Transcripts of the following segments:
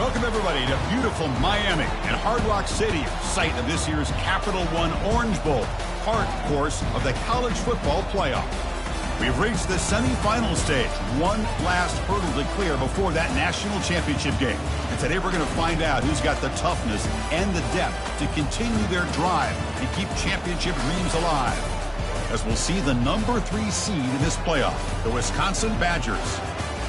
Welcome, everybody, to beautiful Miami and Hard Rock Stadium, site of this year's Capital One Orange Bowl, part, of course, of the college football playoff. We've reached the semifinal stage, one last hurdle to clear before that national championship game. And today we're going to find out who's got the toughness and the depth to continue their drive and keep championship dreams alive. As we'll see the number 3 seed in this playoff, the Wisconsin Badgers,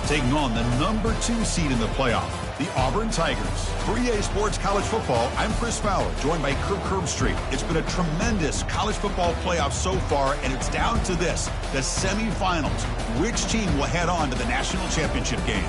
taking on the number 2 seed in the playoff, the Auburn Tigers. For EA Sports College Football, I'm Chris Fowler, joined by Kirk Herbstreit. It's been a tremendous college football playoff so far, and it's down to this, the semifinals. Which team will head on to the national championship game?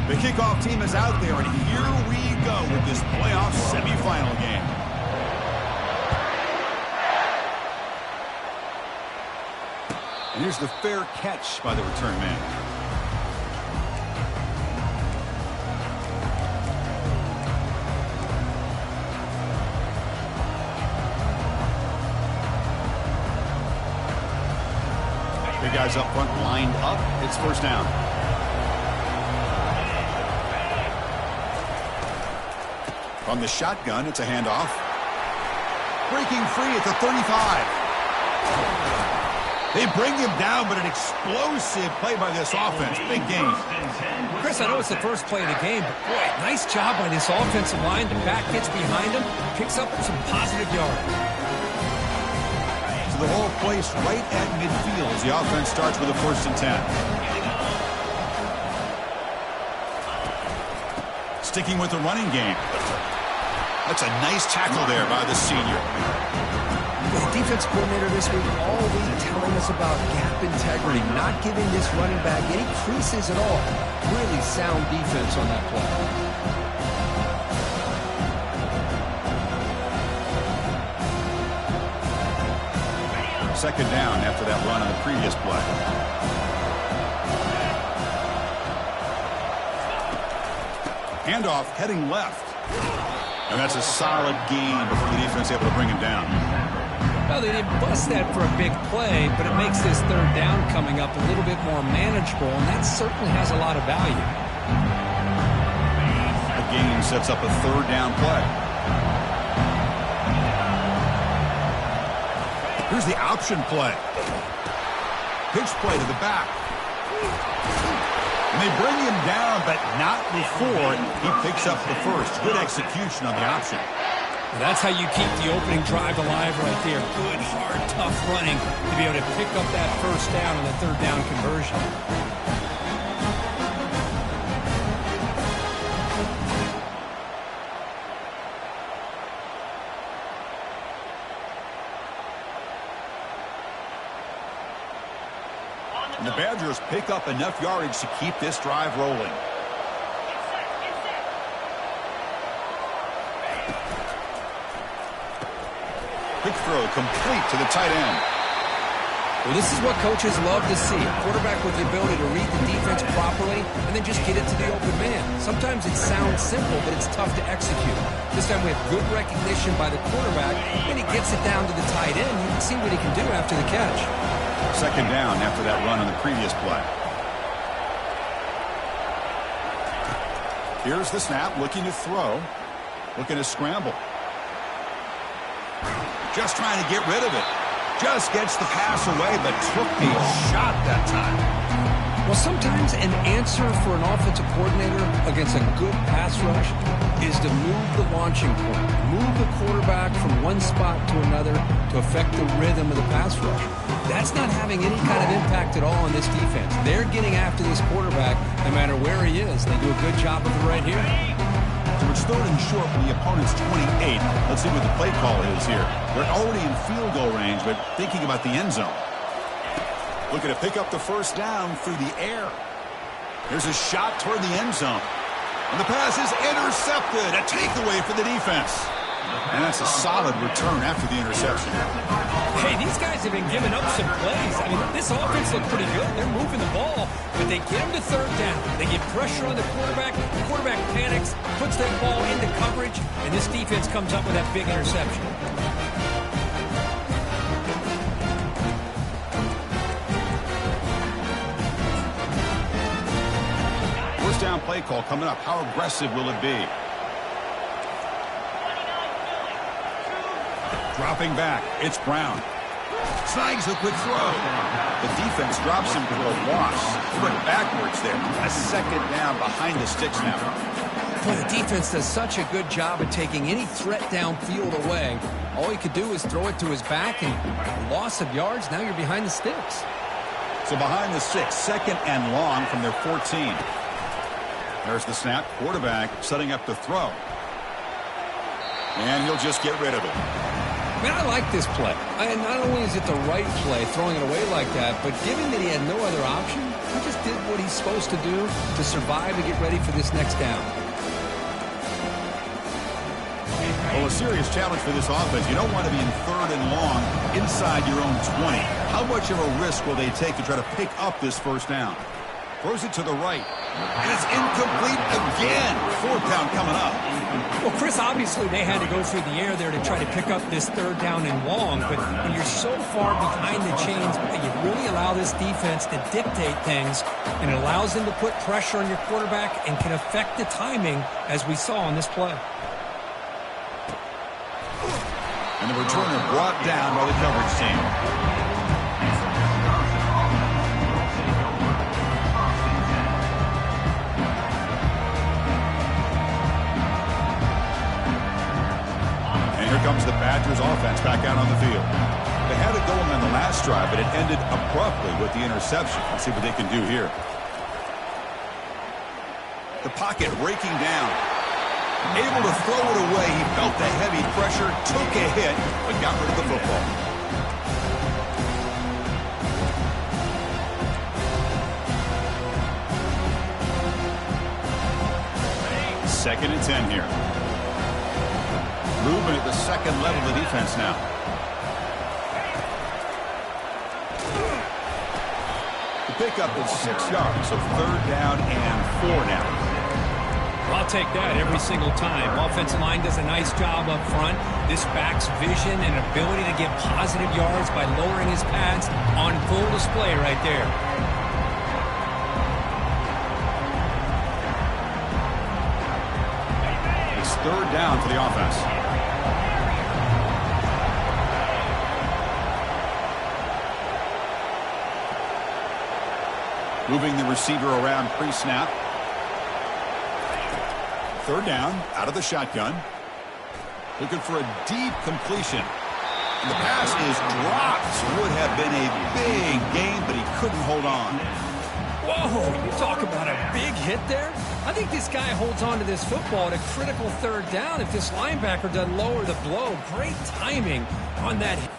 The kickoff team is out there, and here we go with this playoff semifinal game. And here's the fair catch by the return man. Big guys up front lined up. It's first down. From the shotgun, it's a handoff. Breaking free at the 35. They bring him down, but an explosive play by this offense. Big game. Chris, I know it's the first play of the game, but boy, nice job by this offensive line. The back gets behind him, picks up some positive yards. So the whole place right at midfield as the offense starts with a 1st and 10. Sticking with the running game. That's a nice tackle there by the senior. The defense coordinator this week all week telling us about gap integrity, not giving this running back any creases at all. Really sound defense on that play. Second down after that run on the previous play. Handoff heading left. And that's a solid gain before the defense able to bring him down. Well, they didn't bust that for a big play, but it makes this 3rd down coming up a little bit more manageable, and that certainly has a lot of value. The gain sets up a 3rd down play. Here's the option play. Pitch play to the back. And they bring him down, but not before he picks up the first. Good execution on the option. Well, that's how you keep the opening drive alive right there. Good, hard, tough running to be able to pick up that 1st down on the 3rd down conversion. And the Badgers pick up enough yardage to keep this drive rolling. Quick throw complete to the tight end. Well, this is what coaches love to see. A quarterback with the ability to read the defense properly and then just get it to the open man. Sometimes it sounds simple, but it's tough to execute. This time we have good recognition by the quarterback, and he gets it down to the tight end. You can see what he can do after the catch. Second down after that run on the previous play. Here's the snap, looking to throw, looking to scramble. Just trying to get rid of it. Just gets the pass away, but took a shot that time. Well, sometimes an answer for an offensive coordinator against a good pass rush is to move the launching point, move the quarterback from one spot to another to affect the rhythm of the pass rush. That's not having any kind of impact at all on this defense. They're getting after this quarterback no matter where he is. They do a good job of it right here. So it's 3rd and short from the opponent's 28. Let's see what the play call is here. They're already in field goal range, but thinking about the end zone. Looking to pick up the 1st down through the air. Here's a shot toward the end zone. And the pass is intercepted. A takeaway for the defense. And that's a solid return after the interception. Hey, these guys have been giving up some plays. I mean, this offense looked pretty good. They're moving the ball, but they get them to third down. They get pressure on the quarterback. The quarterback panics, puts that ball into coverage, and this defense comes up with that big interception. First down play call coming up. How aggressive will it be? Dropping back, it's Brown. Snags a quick throw. The defense drops him to a loss. Foot backwards there. A second down behind the sticks now. Well, the defense does such a good job of taking any threat downfield away. All he could do is throw it to his back, and loss of yards, now you're behind the sticks. So behind the 6, second and long from their 14. There's the snap. Quarterback setting up to throw. And he'll just get rid of it. Man, I like this play. And not only is it the right play, throwing it away like that, but given that he had no other option, he just did what he's supposed to do to survive and get ready for this next down. Well, a serious challenge for this offense. You don't want to be in third and long inside your own 20. How much of a risk will they take to try to pick up this first down? Throws it to the right. And it's incomplete again. Fourth down coming up. Well, Chris, obviously they had to go through the air there to try to pick up this third down and long, but when you're so far behind the chains, you really allow this defense to dictate things, and it allows them to put pressure on your quarterback and can affect the timing, as we saw on this play. And the returner brought down by the coverage team. Comes the Badgers offense back out on the field. They had it going on the last drive, but it ended abruptly with the interception. Let's see what they can do here. The pocket raking down. Able to throw it away. He felt the heavy pressure, took a hit, but got rid of the football. Second and 10 here. Movement at the second level of the defense now. The pickup is 6 yards, so third down and 4 now. I'll take that every single time. Offensive line does a nice job up front. This back's vision and ability to get positive yards by lowering his pads on full display right there. It's third down for the offense. Moving the receiver around pre-snap. Third down, out of the shotgun. Looking for a deep completion. And the pass is dropped. Would have been a big gain, but he couldn't hold on. Whoa, you talk about a big hit there? I think this guy holds on to this football at a critical third down if this linebacker doesn't lower the blow. Great timing on that hit.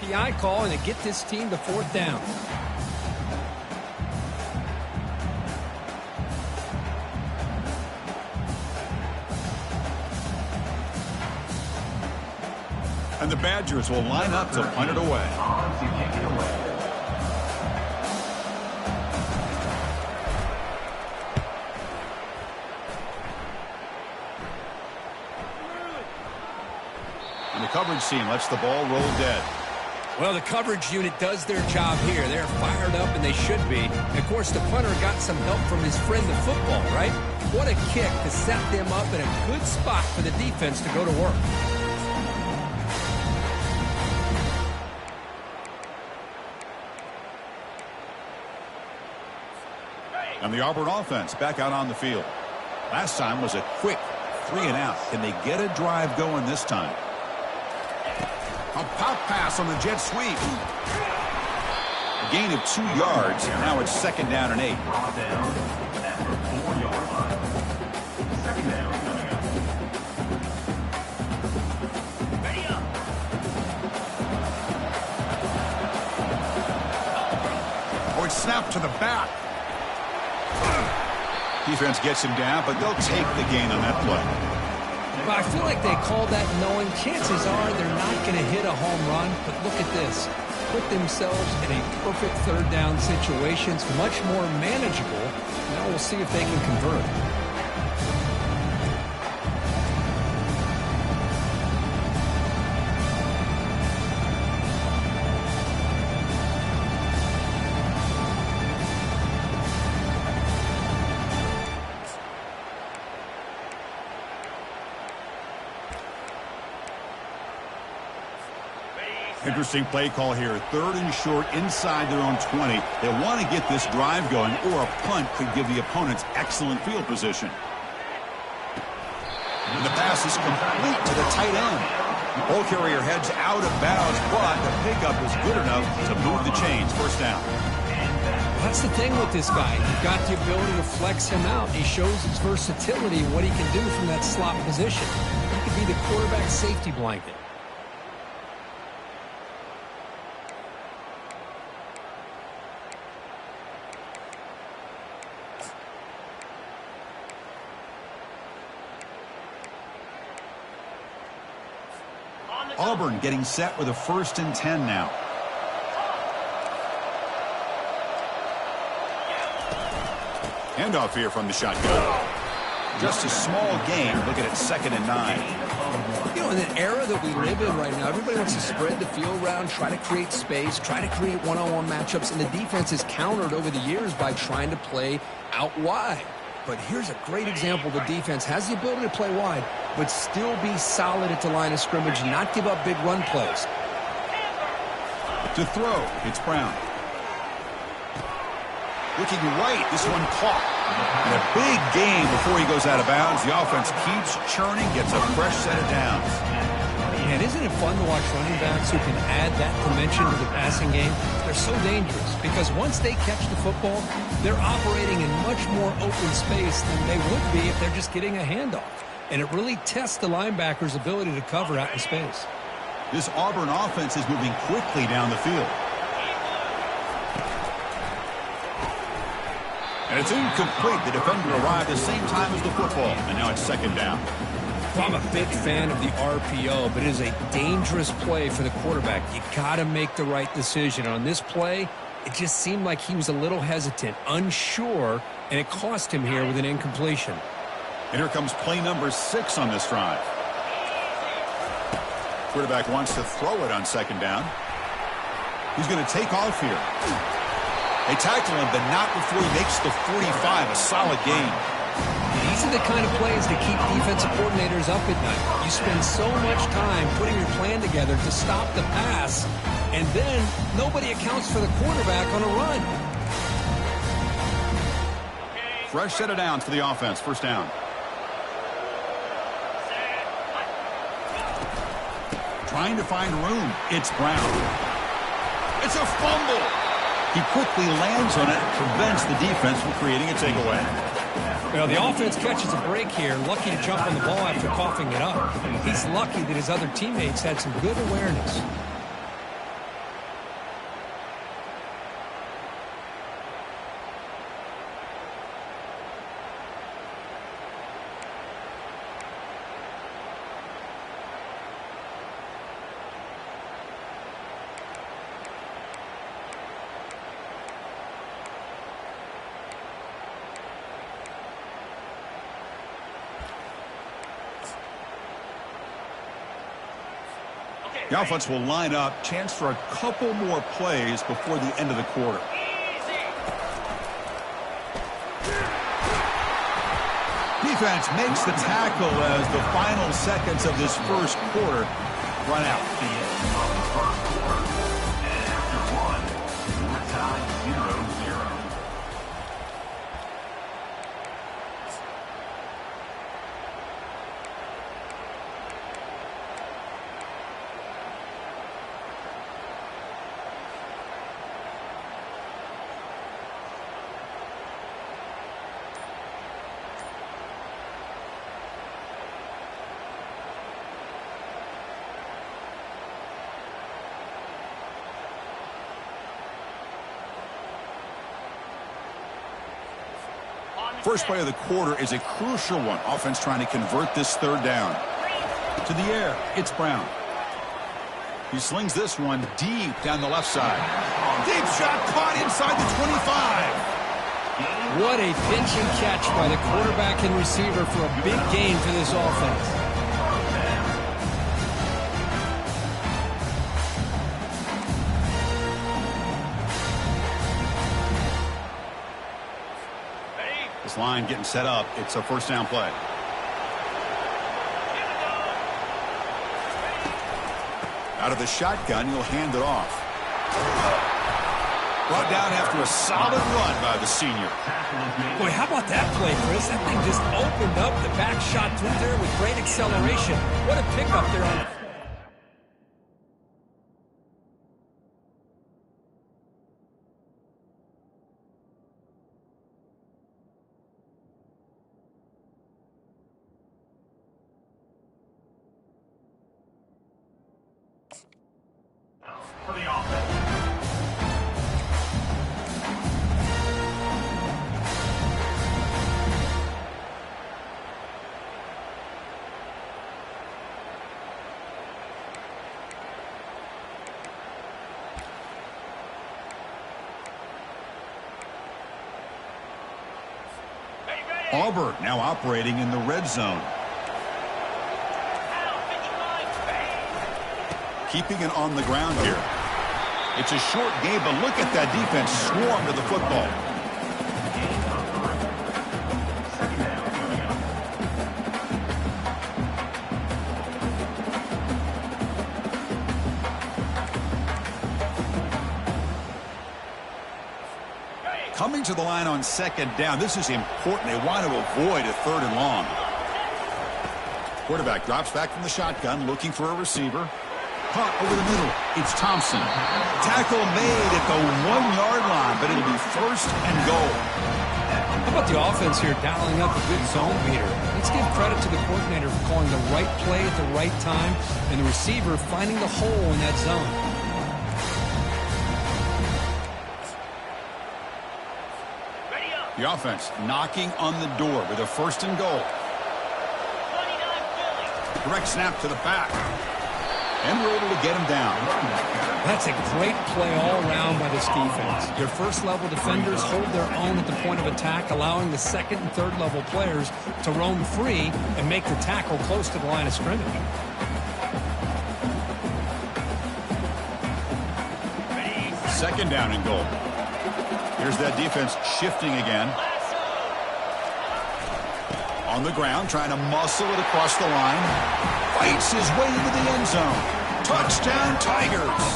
PI call and to get this team to fourth down. And the Badgers will line up to punt it away. And the coverage team lets the ball roll dead. Well, the coverage unit does their job here. They're fired up, and they should be. And, of course, the punter got some help from his friend, the football, right? What a kick to set them up in a good spot for the defense to go to work. And the Auburn offense back out on the field. Last time was a quick 3 and out. Can they get a drive going this time? A pop pass on the jet sweep. A gain of 2 yards, and now it's 2nd down and 8. Oh, it's snapped to the back. Defense gets him down, but they'll take the gain on that play. Well, I feel like they called that knowing chances are they're not going to hit a home run, but look at this. Put themselves in a perfect 3rd down situation. It's much more manageable. Now we'll see if they can convert. Interesting play call here. 3rd and short inside their own 20. They want to get this drive going, or a punt could give the opponents excellent field position. And the pass is complete to the tight end. The ball carrier heads out of bounds, but the pickup is good enough to move the chains. 1st down. That's the thing with this guy. You've got the ability to flex him out. He shows his versatility and what he can do from that slot position. He could be the quarterback safety blanket. Auburn getting set with a 1st and 10 now. Handoff here from the shotgun. Just a small gain. Look at it, 2nd and 9. You know, in an era that we live in right now, everybody wants to spread the field around, try to create space, try to create one-on-one matchups, and the defense is countered over the years by trying to play out wide. But here's a great example. The defense has the ability to play wide, but still be solid at the line of scrimmage, not give up big run plays. To throw, it's Brown. Looking right, this one caught. And a big gain before he goes out of bounds. The offense keeps churning, gets a fresh set of downs. Man, isn't it fun to watch running backs who can add that dimension to the passing game? They're so dangerous because once they catch the football, they're operating in much more open space than they would be if they're just getting a handoff. And it really tests the linebacker's ability to cover out in space. This Auburn offense is moving quickly down the field. And it's incomplete. The defender arrived the same time as the football. And now it's 2nd down. Well, I'm a big fan of the RPO, but it is a dangerous play for the quarterback. You got to make the right decision. On this play, it just seemed like he was a little hesitant, unsure, and it cost him here with an incompletion. And here comes play number 6 on this drive. Quarterback wants to throw it on 2nd down. He's going to take off here. They tackle him, but not before he makes the 45, a solid gain. These are the kind of plays that keep defensive coordinators up at night. You spend so much time putting your plan together to stop the pass, and then nobody accounts for the quarterback on a run. Fresh set of downs for the offense. 1st down. Trying to find room. It's Brown. It's a fumble. He quickly lands on it and prevents the defense from creating a takeaway. Well, the offense catches a break here, lucky to jump on the ball after coughing it up. He's lucky that his other teammates had some good awareness. The offense will line up. Chance for a couple more plays before the end of the quarter. Defense makes the tackle as the final seconds of this 1st quarter run out. First play of the quarter is a crucial one. Offense trying to convert this third down. To the air, it's Brown. He slings this one deep down the left side. Deep shot caught inside the 25. What a pinch and catch by the quarterback and receiver for a big gain for this offense. This line getting set up. It's a first down play. Out of the shotgun, he'll hand it off. Brought down after a solid run by the senior. Boy, how about that play, Chris? That thing just opened up the back shot through there with great acceleration. What a pickup there on. For the offense. Auburn now operating in the red zone. Keeping it on the ground here. It's a short game, but look at that defense swarm to the football. Coming to the line on second down. This is important. They want to avoid a third and long. Quarterback drops back from the shotgun, looking for a receiver. Punt over the middle. It's Thompson. Tackle made at the 1-yard line, but it'll be first and goal. How about the offense here dialing up a good zone beater? Let's give credit to the coordinator for calling the right play at the right time and the receiver finding the hole in that zone. The offense knocking on the door with a first and goal. Direct snap to the back. And we're able to get him down. That's a great play all around by this defense. Your first-level defenders hold their own at the point of attack, allowing the second and third-level players to roam free and make the tackle close to the line of scrimmage. Second down and goal. Here's that defense shifting again. On the ground, trying to muscle it across the line. Fights his way into the end zone. Touchdown, Tigers.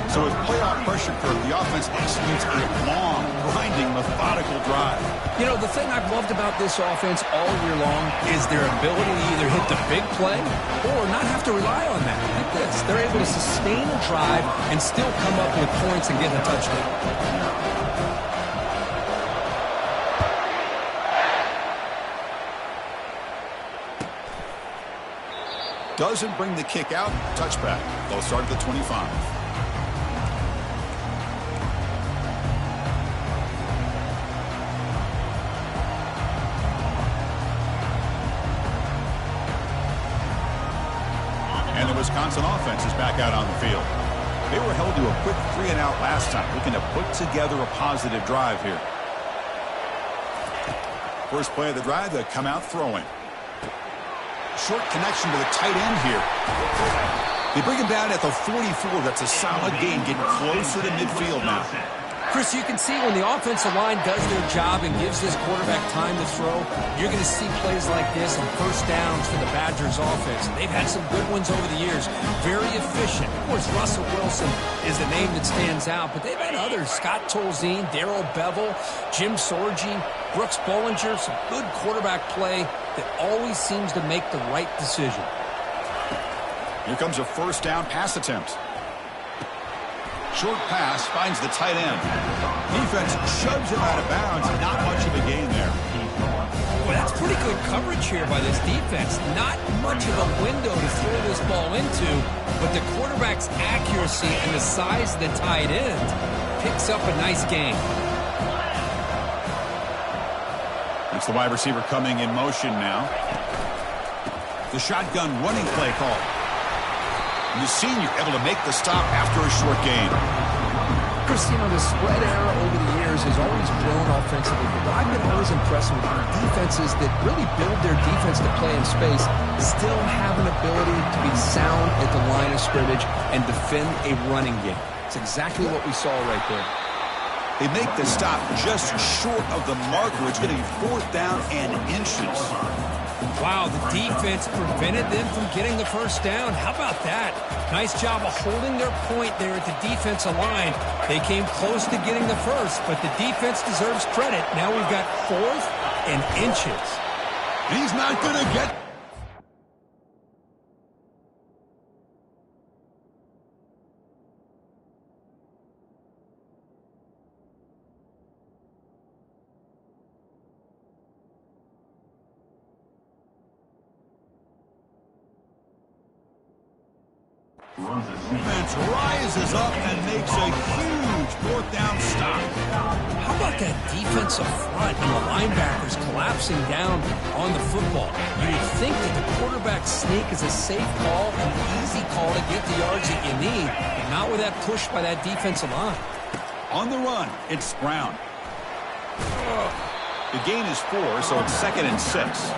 So with playoff pressure curve, the offense executes a long, grinding, methodical drive. You know, the thing I've loved about this offense all year long is their ability to either hit the big play or not have to rely on that. Like this. They're able to sustain a drive and still come up with points and get a touchdown. Doesn't bring the kick out. Touchback. They'll start at the 25. And the Wisconsin offense is back out on the field. They were held to a quick 3-and-out last time, looking to put together a positive drive here. First play of the drive, they come out throwing. Short connection to the tight end here. They bring him down at the 44. That's a solid gain, getting closer to midfield now. Chris, you can see when the offensive line does their job and gives this quarterback time to throw, you're going to see plays like this and first downs for the Badgers offense. They've had some good ones over the years. Very efficient. Of course, Russell Wilson is the name that stands out, but they've had others. Scott Tolzien, Darrell Bevel, Jim Sorgi, Brooks Bollinger. Some good quarterback play that always seems to make the right decision. Here comes a first down pass attempt. Short pass finds the tight end. Defense shoves him out of bounds. Not much of a gain there. Well, that's pretty good coverage here by this defense. Not much of a window to throw this ball into, but the quarterback's accuracy and the size of the tight end picks up a nice gain. It's the wide receiver coming in motion now. The shotgun running play call. And the senior able to make the stop after a short gain. Chris, the spread era over the years has always grown offensively, but I've been always impressed with defenses that really build their defense to play in space, still have an ability to be sound at the line of scrimmage and defend a running game. It's exactly what we saw right there. They make the stop just short of the marker. It's going to be 4th down and inches. Wow, the defense prevented them from getting the first down. How about that? Nice job of holding their point there at the defensive line. They came close to getting the first, but the defense deserves credit. Now we've got 4th and inches. He's not going to get... Defense rises up and makes a huge 4th down stop. How about that defensive front and the linebackers collapsing down on the football? You would think that the quarterback sneak is a safe call and an easy call to get the yards that you need, but not with that push by that defensive line. On the run, it's Brown. The gain is 4, so it's 2nd and 6.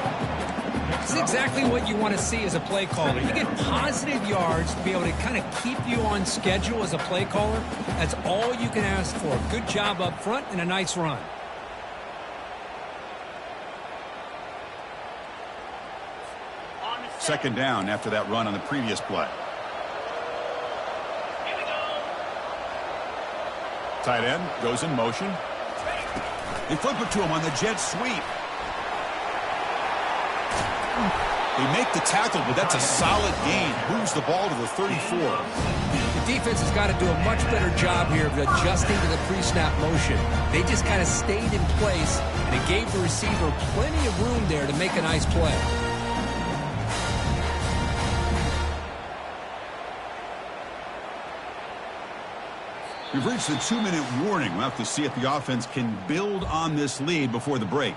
This is exactly what you want to see as a play caller. You get positive yards to be able to kind of keep you on schedule as a play caller. That's all you can ask for. Good job up front and a nice run. Second down after that run on the previous play. Tight end goes in motion. They flip it to him on the jet sweep. They make the tackle, but that's a solid gain. Moves the ball to the 34. The defense has got to do a much better job here of adjusting to the pre-snap motion. They just kind of stayed in place, and it gave the receiver plenty of room there to make a nice play. We've reached the 2-minute warning. We'll have to see if the offense can build on this lead before the break.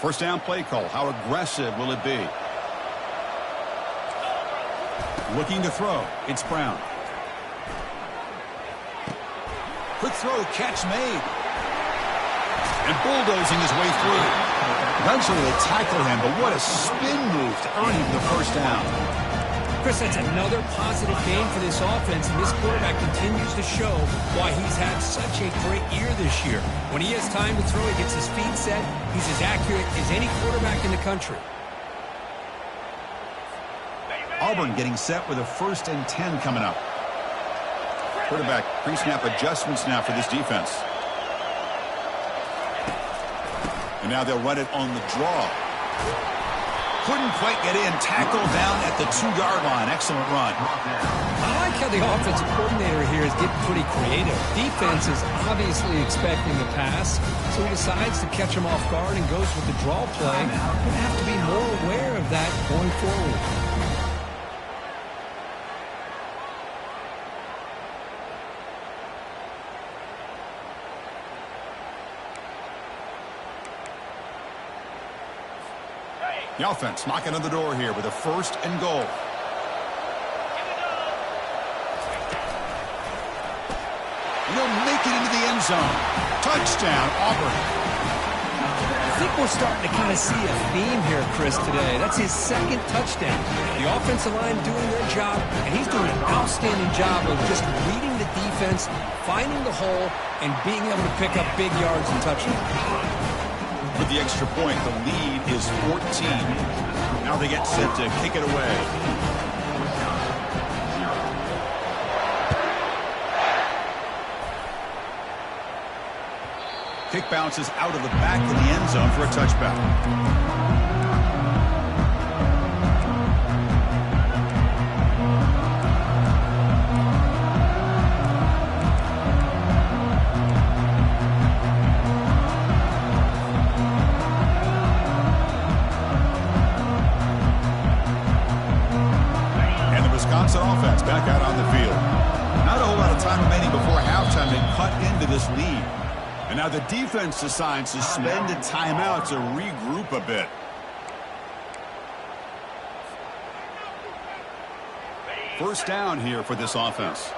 First down play call. How aggressive will it be? Looking to throw. It's Brown. Quick throw. Catch made. And bulldozing his way through. Eventually they tackle him, but what a spin move to earn him the first down. Chris, that's another positive game for this offense, and this quarterback continues to show why he's had such a great year this year. When he has time to throw, he gets his feet set. He's as accurate as any quarterback in the country. Auburn getting set with a 1st and 10 coming up. Quarterback pre-snap adjustments now for this defense. And now they'll run it on the draw. Couldn't quite get in. Tackle down at the 2-yard line. Excellent run. I like how the offensive coordinator here is getting pretty creative. Defense is obviously expecting the pass, so he decides to catch him off guard and goes with the draw play. Going to have to be more aware of that going forward. The offense knocking on the door here with a 1st and goal. And they'll make it into the end zone. Touchdown, Auburn. I think we're starting to kind of see a theme here, Chris, today. That's his 2nd touchdown. The offensive line doing their job, and he's doing an outstanding job of just reading the defense, finding the hole, and being able to pick up big yards and touchdowns. With the extra point, the lead is 14. Now they get set to kick it away. Kick bounces out of the back of the end zone for a touchback. this lead. And now the defense decides to spend a timeout to regroup a bit. First down here for this offense.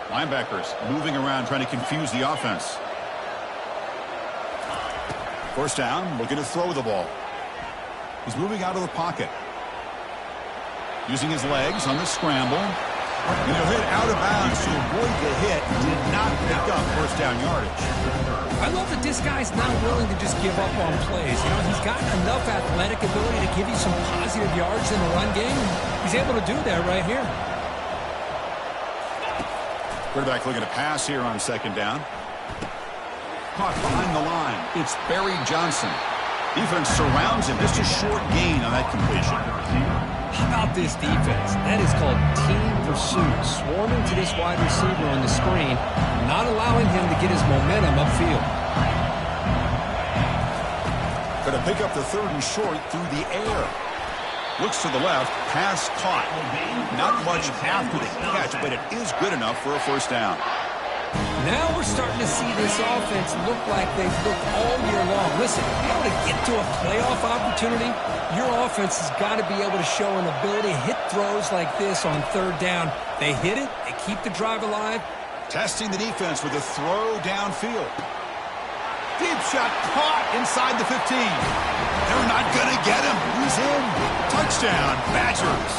Linebackers moving around trying to confuse the offense. First down, looking to throw the ball. He's moving out of the pocket. Using his legs on the scramble. And he'll hit out of bounds to avoid the hit. Did not pick up first down yardage. I love that this guy's not willing to just give up on plays. You know, he's got enough athletic ability to give you some positive yards in the run game. He's able to do that right here. Quarterback looking to pass here on second down. Caught behind the line. It's Barry Johnson. Defense surrounds him. Just a short gain on that completion. How about this defense? That is called team pursuit. Swarming to this wide receiver on the screen, not allowing him to get his momentum upfield. Going to pick up the third and short through the air. Looks to the left, pass caught. Not much after the catch, but it is good enough for a first down. Now we're starting to see this offense look like they've looked all year long. Listen, to be able to get to a playoff opportunity, your offense has got to be able to show an ability to hit throws like this on third down. They hit it, they keep the drive alive. Testing the defense with a throw downfield. Deep shot caught inside the 15. They're not going to get him. He's in. Touchdown, Badgers.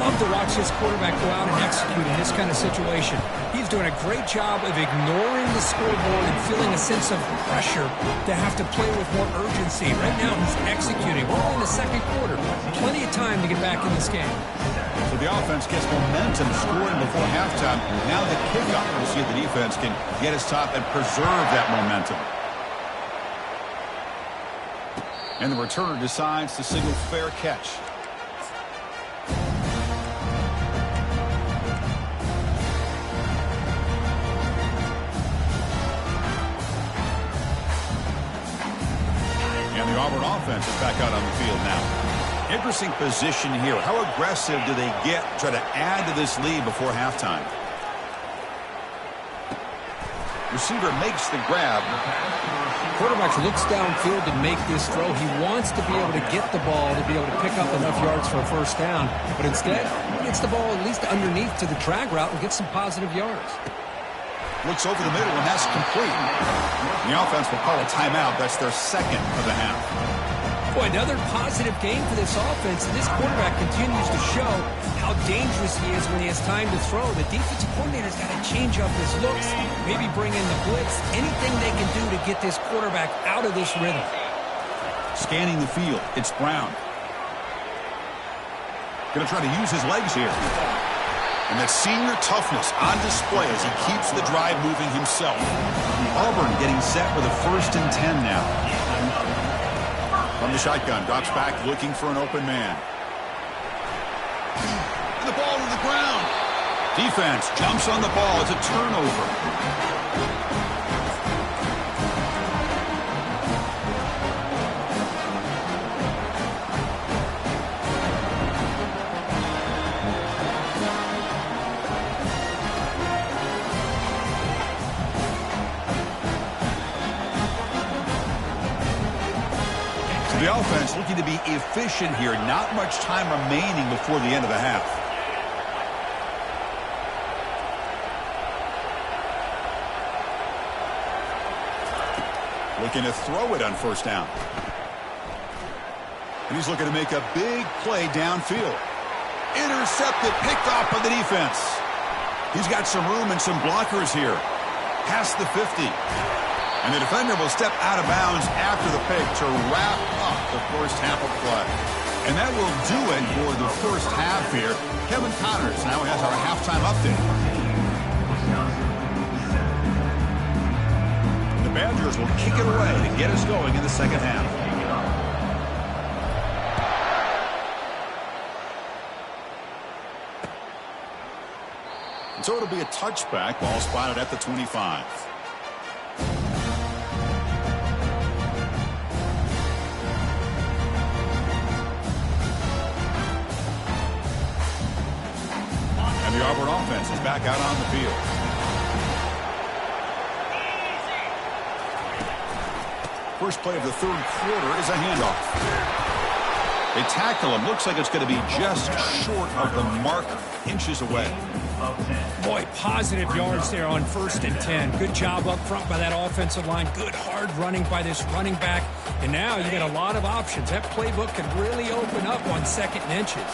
Love to watch this quarterback go out and execute in this kind of situation. He's doing a great job of ignoring the scoreboard and feeling a sense of pressure to have to play with more urgency. Right now, he's executing. We're in the second quarter. Plenty of time to get back in this game. So the offense gets momentum scoring before halftime. Now the kickoff. We'll see if the defense can get his top and preserve that momentum. And the returner decides to signal fair catch. The Auburn offense is back out on the field now. Interesting position here. How aggressive do they get to try to add to this lead before halftime? Receiver makes the grab. Quarterback looks downfield to make this throw. He wants to be able to get the ball to be able to pick up enough yards for a first down. But instead, he gets the ball at least underneath to the drag route and gets some positive yards. Looks over the middle, and that's complete. And the offense will call a timeout. That's their second of the half. Boy, another positive game for this offense. This quarterback continues to show how dangerous he is when he has time to throw. The defensive coordinator's got to change up his looks, maybe bring in the blitz, anything they can do to get this quarterback out of this rhythm. Scanning the field, it's Brown. Going to try to use his legs here. And that senior toughness on display as he keeps the drive moving himself. Auburn getting set with a 1st and 10 now. From the shotgun, drops back looking for an open man. And the ball to the ground. Defense jumps on the ball. It's a turnover. The offense looking to be efficient here. Not much time remaining before the end of the half. Looking to throw it on first down. And he's looking to make a big play downfield. Intercepted, picked off by the defense. He's got some room and some blockers here. Past the 50. And the defender will step out of bounds after the pick to wrap up the first half of play. And that will do it for the first half here. Kevin Connors now has our halftime update. The Badgers will kick it away to get us going in the second half. And so it'll be a touchback, ball spotted at the 25. The Auburn offense is back out on the field. First play of the third quarter is a handoff. They tackle him. Looks like it's going to be just short of the marker, inches away. Boy, positive yards there on 1st and 10. Good job up front by that offensive line. Good hard running by this running back. And now you got a lot of options. That playbook can really open up on 2nd and inches.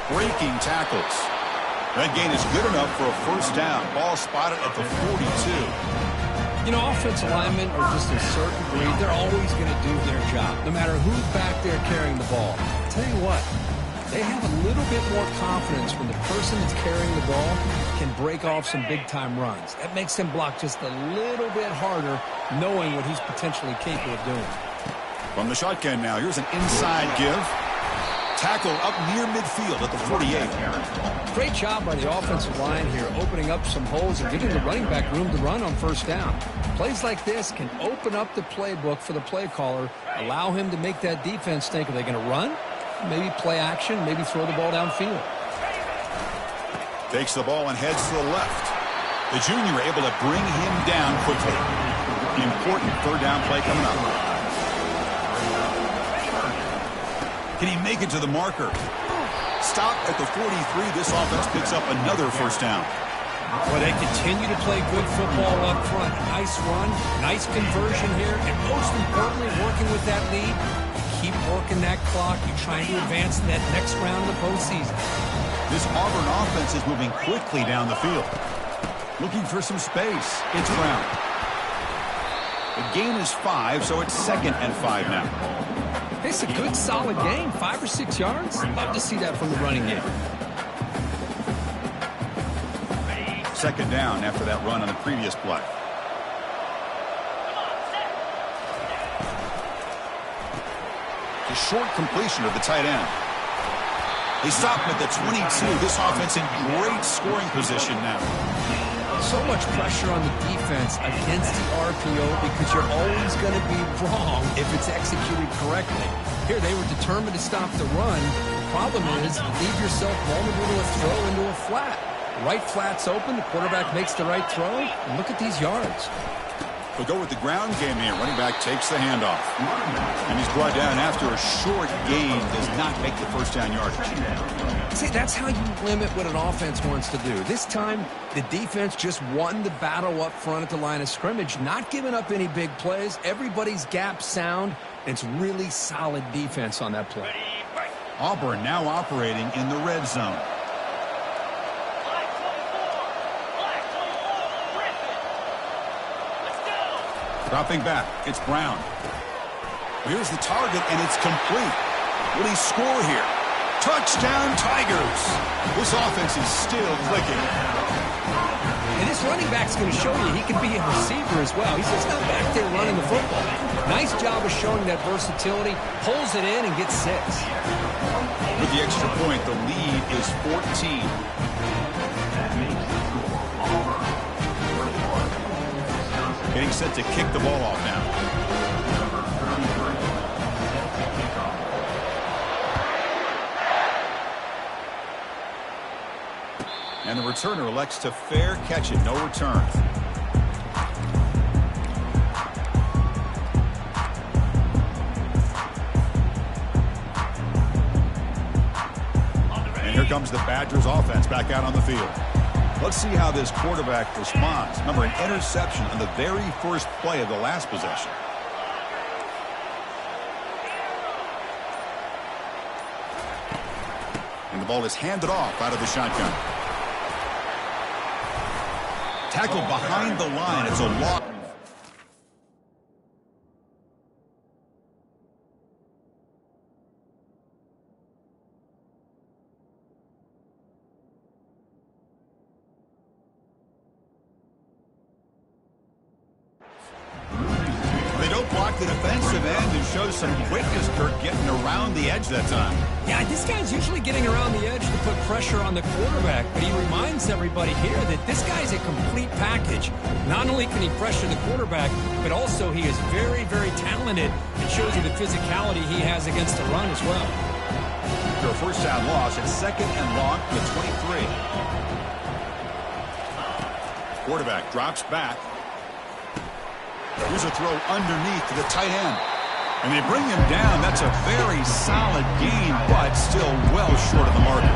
Breaking tackles. That gain is good enough for a first down. Ball spotted at the 42. You know, offensive linemen are just a certain breed. They're always going to do their job, no matter who's back there carrying the ball. I'll tell you what, they have a little bit more confidence when the person that's carrying the ball can break off some big-time runs. That makes them block just a little bit harder, knowing what he's potentially capable of doing. From the shotgun now, here's an inside give. Tackle up near midfield at the 48. Great job by the offensive line here, opening up some holes and giving the running back room to run on first down. Plays like this can open up the playbook for the play caller, allow him to make that defense think, are they going to run? Maybe play action, maybe throw the ball downfield. Takes the ball and heads to the left. The junior able to bring him down quickly. An important third down play coming up. Can he make it to the marker? Stop at the 43. This offense picks up another first down. Well, they continue to play good football up front. Nice run, nice conversion here, and most importantly, working with that lead, keep working that clock. You're trying to advance to that next round of the postseason. This Auburn offense is moving quickly down the field. Looking for some space. It's Brown. The gain is 5, so it's 2nd and 5 now. It's a good, solid game. 5 or 6 yards. Love to see that from the running game. 2nd down after that run on the previous play. The short completion of the tight end. They stop him at the 22. This offense in great scoring position now. So much pressure on the defense against the RPO because you're always going to be wrong if it's executed correctly. Here, they were determined to stop the run. The problem is you leave yourself vulnerable to a throw into a flat. Right flat's open. The quarterback makes the right throw. And look at these yards. They'll go with the ground game here. Running back takes the handoff. And he's brought down after a short gain. Does not make the first down yardage. See, that's how you limit what an offense wants to do. This time, the defense just won the battle up front at the line of scrimmage, not giving up any big plays. Everybody's gap sound. It's really solid defense on that play. Auburn now operating in the red zone. Dropping back, it's Brown. Here's the target, and it's complete. Will he score here? Touchdown, Tigers! This offense is still clicking. And this running back's going to show you he can be a receiver as well. He's just not back there running the football. Nice job of showing that versatility. Pulls it in and gets 6. With the extra point, the lead is 14. Getting set to kick the ball off now. And the returner elects to fair catch it. No return. And here comes the Badgers offense back out on the field. Let's see how this quarterback responds. Remember, an interception on the very first play of the last possession. And the ball is handed off out of the shotgun. Tackled behind the line. It's a loss. The defensive end who shows some quickness, Kirk, getting around the edge that time. Yeah, this guy's usually getting around the edge to put pressure on the quarterback, but he reminds everybody here that this guy's a complete package. Not only can he pressure the quarterback, but also he is very, very talented. It shows you the physicality he has against the run as well. After a first down loss, it's 2nd and long from the 23. Quarterback drops back. Here's a throw underneath to the tight end. And they bring him down. That's a very solid gain, but still well short of the marker.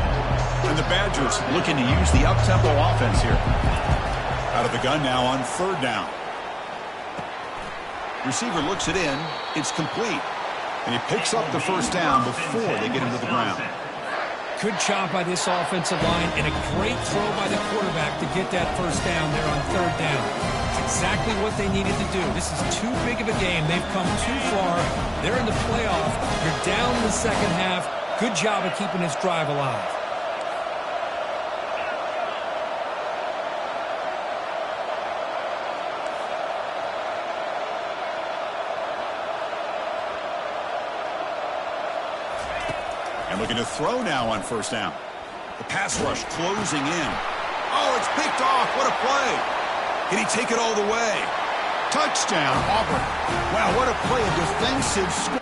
And the Badgers looking to use the up-tempo offense here. Out of the gun now on 3rd down. Receiver looks it in. It's complete. And he picks up the first down before they get him to the ground. Good job by this offensive line and a great throw by the quarterback to get that first down there on 3rd down. It's exactly what they needed to do. This is too big of a game. They've come too far. They're in the playoff. You're down in the second half. Good job of keeping this drive alive. And looking to throw now on 1st down. The pass rush closing in. Oh, it's picked off. What a play. Can he take it all the way? Touchdown, Auburn. Wow, what a play. A defensive score.